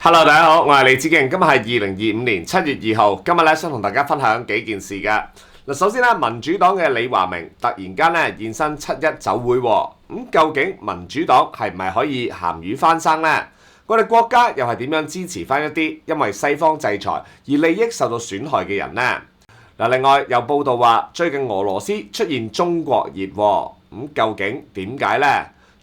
Hello，大家好，我係李梓敬，今日係2025年7月2號，今日咧想同大家分享幾件事嘅。嗱，首先咧，民主黨嘅李華明突然間咧現身7·1酒會喎，究竟民主黨係唔係可以鹹魚翻生呢？我哋國家又係點樣支持翻一啲因為西方制裁而利益受到損害嘅人呢？另外有報道話最近俄羅斯出現中國熱喎，究竟點解呢？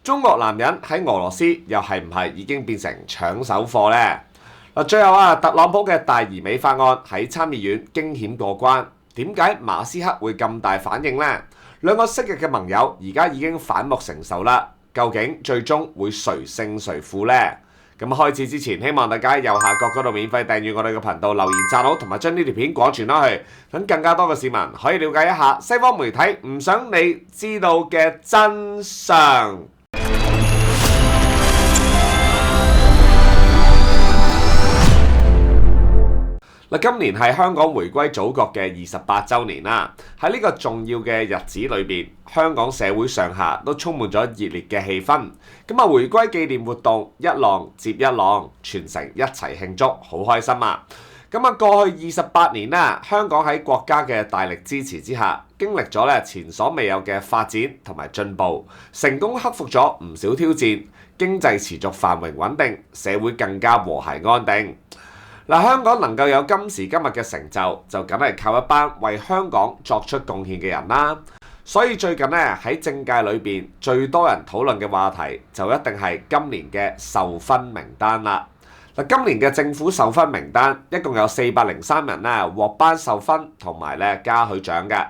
中國男人喺俄羅斯又係唔係已經變成搶手貨呢？最後特朗普嘅大而美法案喺參議院驚險過關，點解馬斯克會咁大反應呢？兩個昔日嘅盟友而家已經反目成仇啦，究竟最終會誰勝誰負呢？咁開始之前，希望大家喺右下角嗰度免費訂閱我哋嘅頻道，留言讚好，同埋將呢條片廣傳開去，等更加多嘅市民可以了解一下西方媒體唔想你知道嘅真相。今年係香港回歸祖國嘅28週年啦，喺呢個重要嘅日子裏邊，香港社會上下都充滿咗熱烈嘅氣氛。回歸紀念活動一浪接一浪，全城一齊慶祝，好開心啊！過去28年啦，香港喺國家嘅大力支持之下，經歷咗前所未有嘅發展同埋進步，成功克服咗唔少挑戰，經濟持續繁榮穩定，社會更加和諧安定。香港能夠有今時今日嘅成就，就梗係靠一班為香港作出貢獻嘅人啦。所以最近喺政界裏邊最多人討論嘅話題，就一定係今年嘅授勳名單啦。今年嘅政府授勳名單一共有403人獲頒授勳同埋嘉許獎嘅。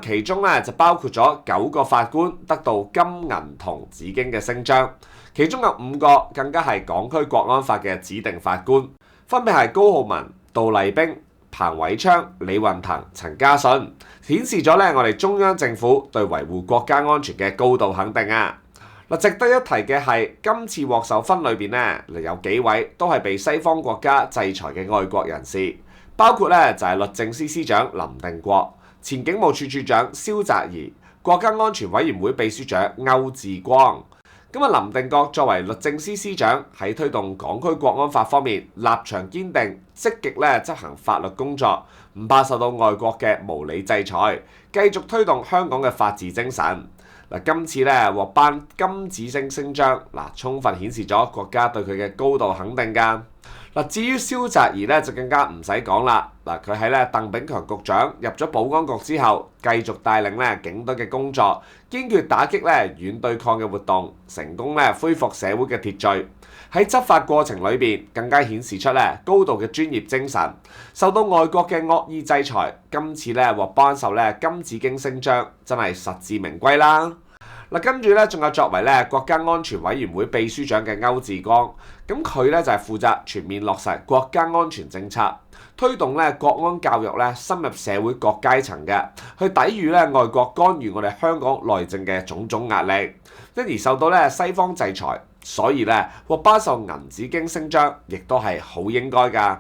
其中就包括咗9個法官得到金銀銅紫荊嘅星章，其中有5個更加係港區國安法嘅指定法官。分別係高浩文、杜麗冰、彭偉昌、李運騰、陳家信，顯示咗我哋中央政府對維護國家安全嘅高度肯定啊！值得一提嘅係，今次獲授勳裏邊有幾位都係被西方國家制裁嘅愛國人士，包括就係律政司司長林定國、前警務處處長蕭澤頤、國家安全委員會秘書長歐志光。林定國作為律政司司長，喺推動港區國安法方面立場堅定，積極執行法律工作，唔怕受到外國嘅無理制裁，繼續推動香港嘅法治精神。今次獲頒金紫荊星章，充分顯示咗國家對佢嘅高度肯定㗎。至於蕭澤頤就更加唔使講啦。佢喺鄧炳強局長入咗保安局之後，繼續帶領警隊嘅工作，堅決打擊軟對抗嘅活動，成功恢復社會嘅秩序。喺執法過程裏邊，更加顯示出高度嘅專業精神。受到外國嘅惡意制裁，今次獲頒授金紫荊星章，真係實至名歸啦。跟住仲有作為國家安全委員會秘書長嘅歐志光，佢就係負責全面落實國家安全政策，推動國安教育深入社會各階層嘅，去抵禦外國干預我哋香港內政嘅種種壓力，因而受到西方制裁，所以獲頒授銀紫荊星章，亦都係好應該㗎。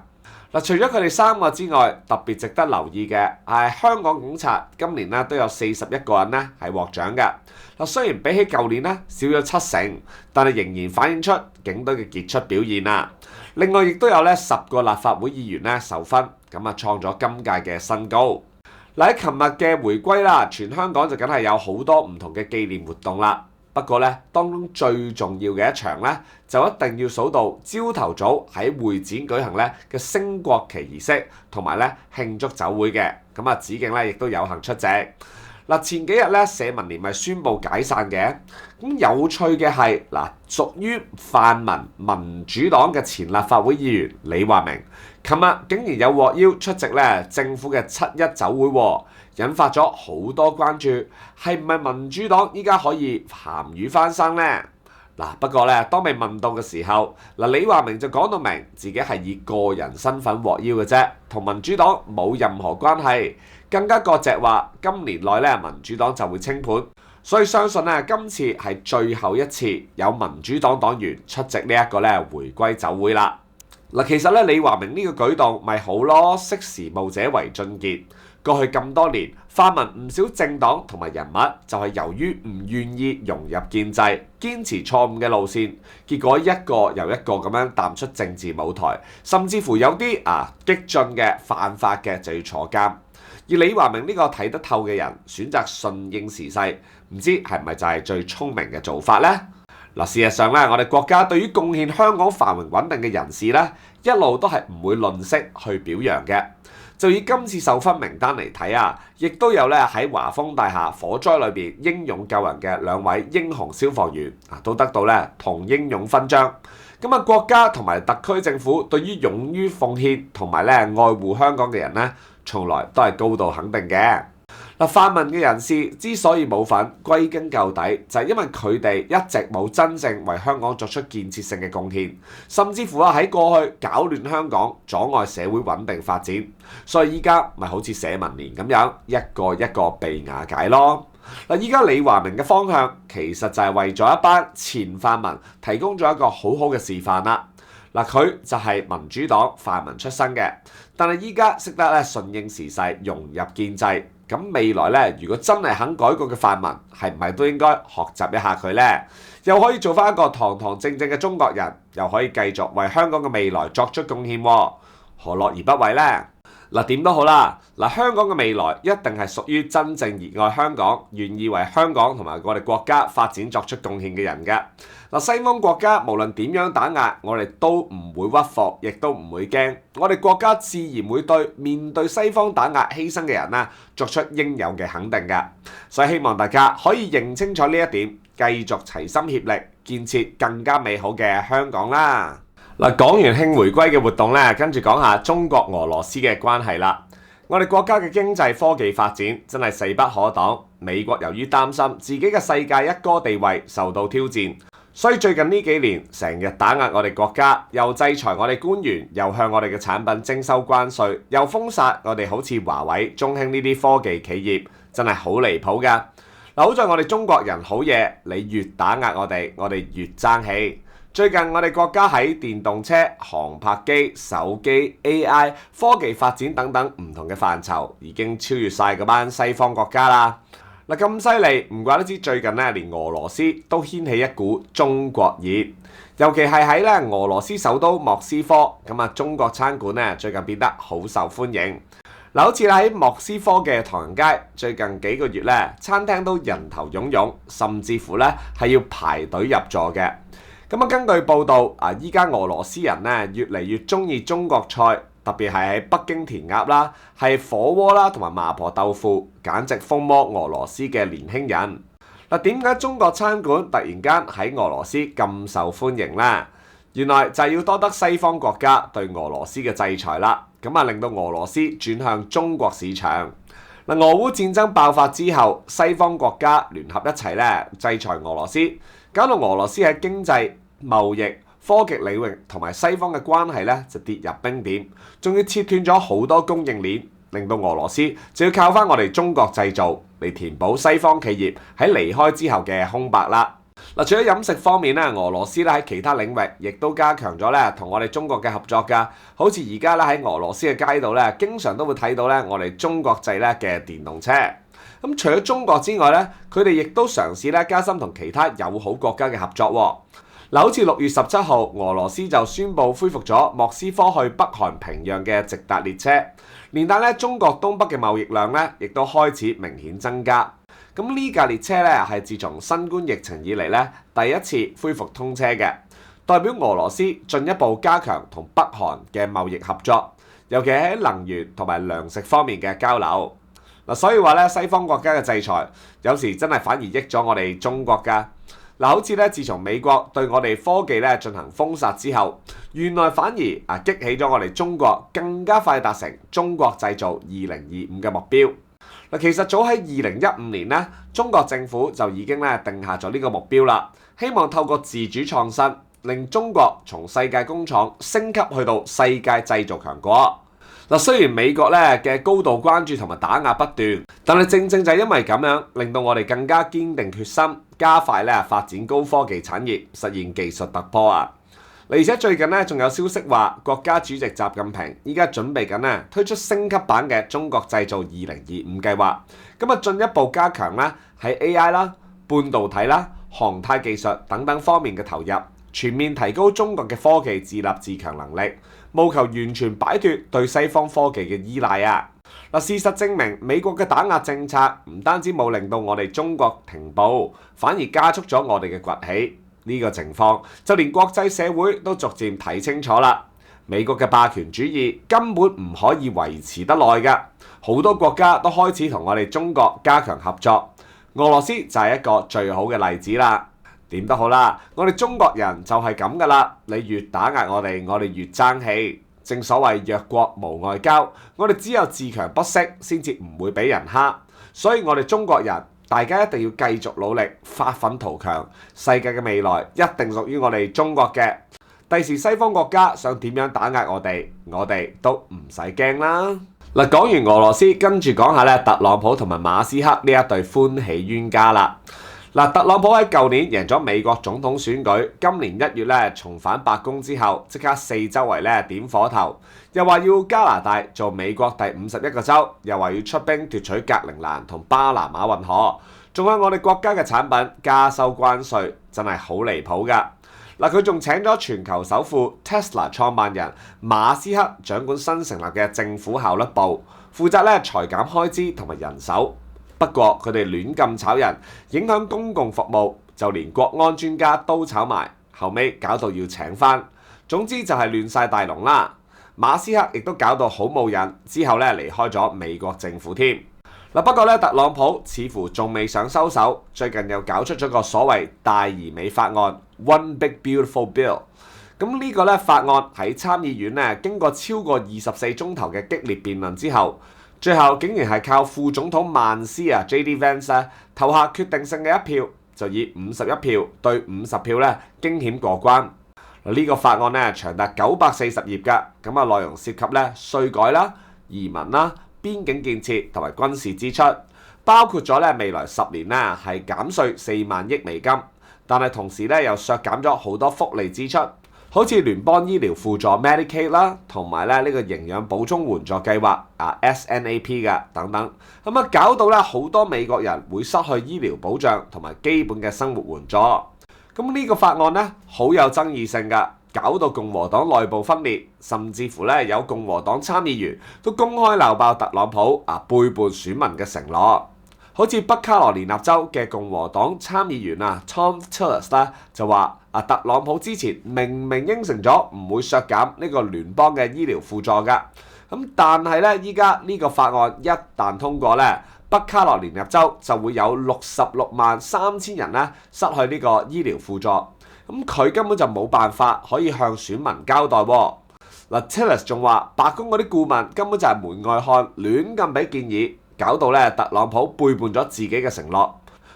除咗佢哋3個之外，特別值得留意嘅係香港警察今年都有41個人係獲獎嘅。雖然比起舊年少咗70%，但係仍然反映出警隊嘅傑出表現啦。另外亦都有10個立法會議員受勳，創咗今屆嘅新高。喺琴日嘅回歸啦，全香港就梗係有好多唔同嘅紀念活動啦。不過當中最重要嘅一場就一定要數到朝頭早喺會展舉行嘅升國旗儀式同埋慶祝酒會嘅。梓敬亦都有幸出席。前幾日社民連咪宣布解散嘅。有趣嘅係屬於泛民民主黨嘅前立法會議員李華明，琴日竟然有獲邀出席政府嘅7·1酒會喎，引發咗好多關注，係唔係民主黨依家可以鹹魚翻生呢？不過當被問到嘅時候，李華明就講到明自己係以個人身份獲邀嘅啫，同民主黨冇任何關係，更加割席話今年內民主黨就會清盤，所以相信今次係最後一次有民主黨黨員出席呢一個回歸酒會啦。其實李華明呢個舉動咪好咯，識時務者為俊傑。過去咁多年，泛民唔少政黨同埋人物就係由於唔願意融入建制，堅持錯誤嘅路線，結果一個又一個咁樣淡出政治舞台，甚至乎有啲激進嘅犯法嘅就要坐監。而李華明呢個睇得透嘅人，選擇順應時勢，唔知係咪就係最聰明嘅做法呢？嗱，事實上咧，我哋國家對於貢獻香港繁榮穩定嘅人士咧，一路都係唔會吝嗇去表揚嘅。就以今次授勳名單嚟睇亦都有咧喺華豐大廈火災裏邊英勇救人嘅2位英雄消防員都得到咧銅英勇勳章。咁國家同埋特區政府對於勇於奉獻同埋愛護香港嘅人咧，從來都係高度肯定嘅。泛民嘅人士之所以冇份，歸根究底就係因為佢哋一直冇真正為香港作出建設性嘅貢獻，甚至乎喺過去搞亂香港，阻礙社會穩定發展，所以依家咪好似社民連咁樣，一個一個被瓦解咯。依家李華明嘅方向其實就係為咗一班前泛民提供咗一個好好嘅示範啦。佢就係民主黨泛民出身嘅，但係依家識得順應時勢，融入建制。咁未來如果真係肯改革嘅泛民，係唔係都應該學習一下佢呢？又可以做翻一個堂堂正正嘅中國人，又可以繼續為香港嘅未來作出貢獻，何樂而不為呢？點都好啦，香港嘅未來一定係屬於真正熱愛香港、願意為香港同埋我哋國家發展作出貢獻嘅人嘅。西方國家無論點樣打壓，我哋都唔會屈服，亦都唔會驚。我哋國家自然會對面對西方打壓犧牲嘅人作出應有嘅肯定嘅。所以希望大家可以認清楚呢一點，繼續齊心協力，建設更加美好嘅香港啦。講完慶回歸嘅活動咧，跟住講下中國俄羅斯嘅關係啦。我哋國家嘅經濟科技發展真係勢不可擋。美國由於擔心自己嘅世界一哥地位受到挑戰，所以最近呢幾年成日打壓我哋國家，又制裁我哋官員，又向我哋嘅產品徵收關稅，又封殺我哋好似華為、中興呢啲科技企業，真係好離譜㗎。好在我哋中國人好嘢，你越打壓我哋越爭氣。最近我哋國家喺電動車、航拍機、手機、AI、科技發展等等唔同嘅範疇，已經超越晒嗰班西方國家啦。咁犀利，唔怪得知最近連俄羅斯都掀起一股中國熱，尤其係喺俄羅斯首都莫斯科，中國餐館最近變得好受歡迎。好似喺莫斯科嘅唐人街，最近幾個月餐廳都人頭湧湧，甚至乎係要排隊入座嘅。根據報道，依家俄羅斯人越嚟越中意中國菜，特別係喺北京填鴨啦，係火鍋啦，同埋麻婆豆腐，簡直瘋魔俄羅斯嘅年輕人。點解中國餐館突然間喺俄羅斯咁受歡迎呢？原來就係要多得西方國家對俄羅斯嘅制裁啦，令到俄羅斯轉向中國市場。俄烏戰爭爆發之後，西方國家聯合一齊制裁俄羅斯，搞到俄羅斯喺經濟、貿易、科技領域同埋西方嘅關係就跌入冰點，仲要切斷咗好多供應鏈，令到俄羅斯就要靠翻我哋中國製造嚟填補西方企業喺離開之後嘅空白啦。除咗飲食方面俄羅斯喺其他領域亦都加強咗同我哋中國嘅合作㗎。好似而家喺俄羅斯嘅街道經常都會睇到我哋中國製嘅電動車。除咗中國之外佢哋亦都嘗試加深同其他友好國家嘅合作喎。好似6月17號，俄羅斯就宣布恢復咗莫斯科去北韓平壤嘅直達列車，連帶中國東北嘅貿易量亦都開始明顯增加。呢架列車係自從新冠疫情以嚟第一次恢復通車嘅，代表俄羅斯進一步加強同北韓嘅貿易合作，尤其喺能源同埋糧食方面嘅交流。所以話西方國家嘅制裁有時真係反而益咗我哋中國㗎。好似自從美國對我哋科技進行封殺之後，原來反而激起咗我哋中國更加快達成中國製造2025嘅目標。其實早喺2015年中國政府就已經定下咗呢個目標啦，希望透過自主創新，令中國從世界工廠升級去到世界製造強國。雖然美國嘅高度關注同埋打壓不斷，但係正正就係因為咁樣，令到我哋更加堅定決心，加快發展高科技產業，實現技術突破啊！而且最近咧仲有消息話，國家主席習近平依家準備緊咧推出升級版嘅中國製造2025計劃，咁啊進一步加強咧喺 AI 啦、半導體啦、航太技術等等方面嘅投入，全面提高中國嘅科技自立自強能力，務求完全擺脫對西方科技嘅依賴啊！嗱，事實證明，美國嘅打壓政策唔單止冇令到我哋中國停步，反而加速咗我哋嘅崛起。呢個情況就連國際社會都逐漸睇清楚啦。美國嘅霸權主義根本唔可以維持得耐㗎，好多國家都開始同我哋中國加強合作。俄羅斯就係一個最好嘅例子啦。點都好啦，我哋中國人就係咁噶啦，你越打壓我哋越爭氣。正所謂弱國無外交，我哋只有自強不息，先至唔會俾人蝦。所以我哋中國人，大家一定要繼續努力，發奮圖強。世界嘅未來一定屬於我哋中國嘅。第時西方國家想點樣打壓我哋都唔使驚啦。嗱，講完俄羅斯，跟住講下咧特朗普同埋馬斯克呢一對歡喜冤家啦。嗱，特朗普喺舊年贏咗美國總統選舉，今年1月咧重返白宮之後，即刻四周圍咧點火頭，又話要加拿大做美國第51個州，又話要出兵奪取格陵蘭同巴拿馬運河，仲向我哋國家嘅產品加收關稅，真係好離譜㗎。嗱，佢仲請咗全球首富 Tesla 創辦人馬斯克掌管新成立嘅政府效率部，負責咧裁減開支同埋人手。不過佢哋亂咁炒人，影響公共服務，就連國安專家都炒埋，後尾搞到要請返。總之就係亂晒大龍啦。馬斯克亦都搞到好冇癮，之後咧離開咗美國政府添。不過咧特朗普似乎仲未想收手，最近又搞出咗個所謂大而美法案 One Big Beautiful Bill。咁呢個咧法案喺參議院咧經過超過24鐘頭嘅激烈辯論之後，最後竟然係靠副總統曼斯J.D. Vance 投下決定性嘅一票，就以51票對50票咧驚險過關。呢個法案咧長達940頁㗎，咁內容涉及咧稅改啦、移民啦、邊境建設同埋軍事支出，包括咗咧未來10年咧係減稅4萬億美金，但係同時咧又削減咗好多福利支出。好似聯邦醫療輔助 Medicaid 啦，同埋咧呢個營養補充援助計劃SNAP 嘅等等，咁搞到咧好多美國人會失去醫療保障同埋基本嘅生活援助。咁呢個法案咧好有爭議性㗎，搞到共和黨內部分裂，甚至乎咧有共和黨參議員都公開鬧爆特朗普背叛選民嘅承諾。好似北卡羅連納州嘅共和黨參議員Thom Tillis 咧就話特朗普之前明明應承咗唔會削減呢個聯邦嘅醫療輔助㗎，咁但係咧依家呢個法案一旦通過咧，北卡羅連納州就會有663000人咧失去呢個醫療輔助，咁佢根本就冇辦法可以向選民交代喎。Tillis 仲話白宮嗰啲顧問根本就係門外漢，亂咁俾建議。搞到咧特朗普背叛咗自己嘅承諾，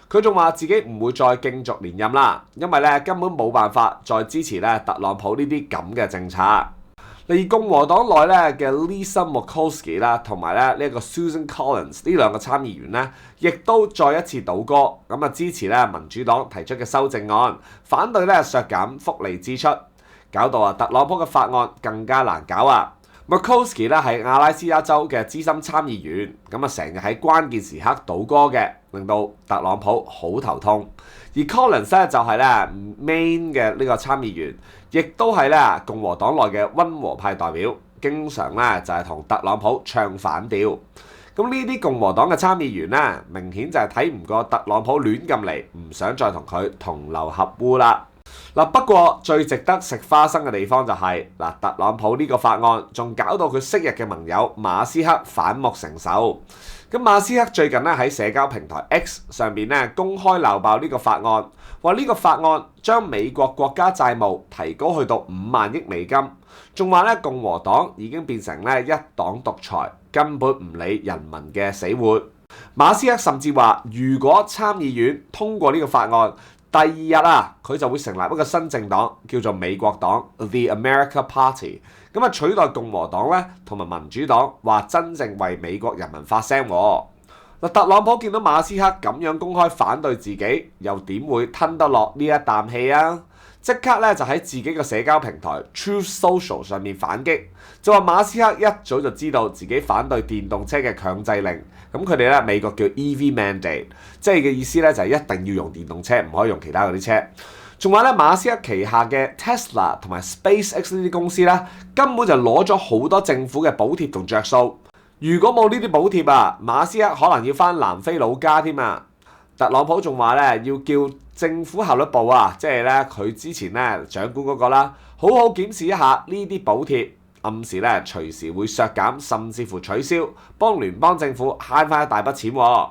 佢仲話自己唔會再競逐連任啦，因為咧根本冇辦法再支持咧特朗普呢啲咁嘅政策。而共和黨內咧嘅 Lisa Murkowski 啦，同埋咧呢個 Susan Collins 呢兩個參議員咧，亦都再一次倒戈，咁支持咧民主黨提出嘅修正案，反對咧削減福利支出，搞到特朗普嘅法案更加難搞啊！Murkowski 咧係阿拉斯加州嘅資深參議員，咁成日喺關鍵時刻倒戈嘅，令到特朗普好頭痛。而 Collins 咧就係咧 Maine 嘅呢個參議員，亦都係咧共和黨內嘅溫和派代表，經常咧就係同特朗普唱反調。咁呢啲共和黨嘅參議員咧，明顯就係睇唔過特朗普亂咁嚟，唔想再同佢同流合污啦。不過最值得食花生嘅地方就係特朗普呢個法案仲搞到佢昔日嘅盟友馬斯克反目成仇。咁馬斯克最近咧喺社交平台 X 上邊咧公開鬧爆呢個法案，話呢個法案將美國國家債務提高去到5萬億美金，仲話咧共和黨已經變成咧一黨獨裁，根本唔理人民嘅死活。馬斯克甚至話，如果參議院通過呢個法案，第二日佢就會成立一個新政黨，叫做美國黨 The America Party， 咁取代共和黨咧同埋民主黨，話真正為美國人民發聲。特朗普見到馬斯克咁樣公開反對自己，又點會吞得落呢一啖氣啊？即刻咧就喺自己嘅社交平台 Truth Social 上面反擊，就話馬斯克一早就知道自己反對電動車嘅強制令，咁佢哋咧美國叫 EV mandate， 即係嘅意思咧就係一定要用電動車，唔可以用其他嗰啲車。仲話咧馬斯克旗下嘅 Tesla 同埋 SpaceX 呢啲公司咧根本就攞咗好多政府嘅補貼同着數，如果冇呢啲補貼啊，馬斯克可能要返南非老家添啊！特朗普仲話咧要叫政府效率部啊，即係咧佢之前咧長官嗰個啦，好好檢視一下呢啲補貼，暗示咧隨時會削減甚至乎取消，幫聯邦政府慳翻一大筆錢喎。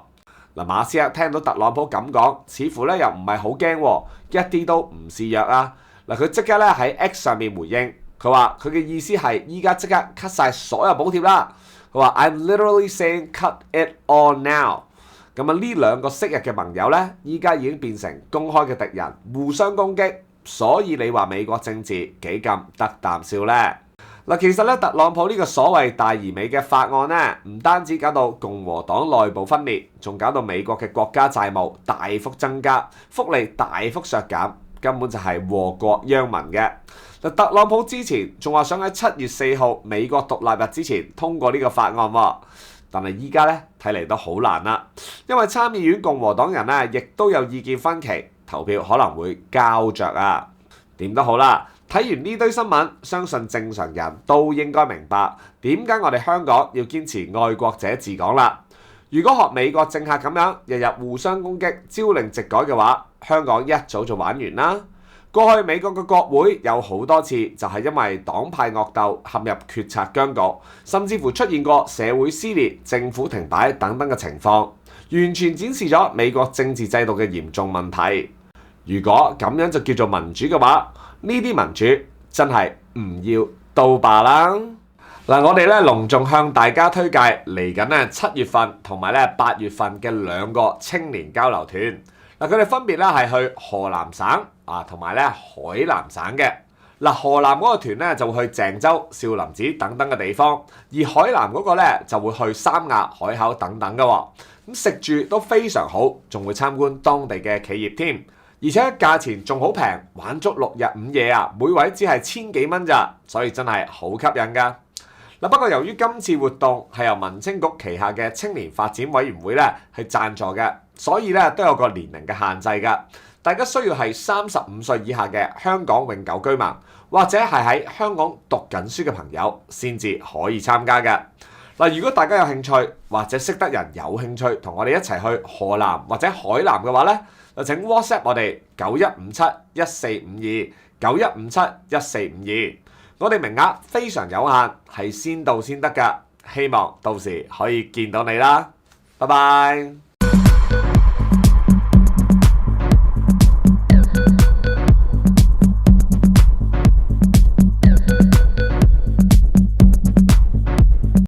嗱，馬斯克聽到特朗普咁講，似乎咧又唔係好驚喎，一啲都唔示弱啊！嗱，佢即刻咧喺 X 上面回應，佢話佢嘅意思係依家即刻 cut 晒所有補貼啦。佢話 I'm literally saying cut it all now。咁啊，呢兩個昔日嘅盟友咧，依家已經變成公開嘅敵人，互相攻擊。所以你話美國政治幾咁得啖笑咧？嗱，其實咧特朗普呢個所謂大而美嘅法案咧，唔單止搞到共和黨內部分裂，仲搞到美國嘅國家債務大幅增加，福利大幅削減，根本就係禍國殃民嘅。嗱，特朗普之前仲話想喺7月4號美國獨立日之前通過呢個法案喎。但係依家咧睇嚟都好難啦，因為參議院共和黨人咧亦都有意見分歧，投票可能會膠着啊。點都好啦，睇完呢堆新聞，相信正常人都應該明白點解我哋香港要堅持愛國者治港啦。如果學美國政客咁樣日日互相攻擊、朝令夕改嘅話，香港一早就玩完啦。過去美國嘅國會有好多次就係因為黨派惡鬥陷入決策僵局，甚至乎出現過社會撕裂、政府停擺等等嘅情況，完全展示咗美國政治制度嘅嚴重問題。如果咁樣就叫做民主嘅話，呢啲民主真係唔要倒罷啦。嗱，我哋咧隆重向大家推介嚟緊咧7月份同埋咧8月份嘅2個青年交流團。嗱，佢哋分別咧係去河南省啊，同埋咧海南省嘅。嗱，河南嗰個團咧就會去鄭州、少林寺等等嘅地方，而海南嗰個咧就會去三亞、海口等等嘅喎。咁食住都非常好，仲會參觀當地嘅企業添，而且價錢仲好平，玩足6日5夜啊，每位只係1000幾蚊咋，所以真係好吸引㗎。嗱，不過由於今次活動係由民青局旗下嘅青年發展委員會咧係贊助嘅，所以咧都有個年齡嘅限制㗎。大家需要係35歲以下嘅香港永久居民，或者係喺香港讀緊書嘅朋友先至可以參加嘅。嗱，如果大家有興趣或者識得人有興趣同我哋一齊去河南或者海南嘅話咧，就請 WhatsApp 我哋91571452，91571452。我哋名額非常有限，係先到先得㗎，希望到時可以見到你啦，拜拜。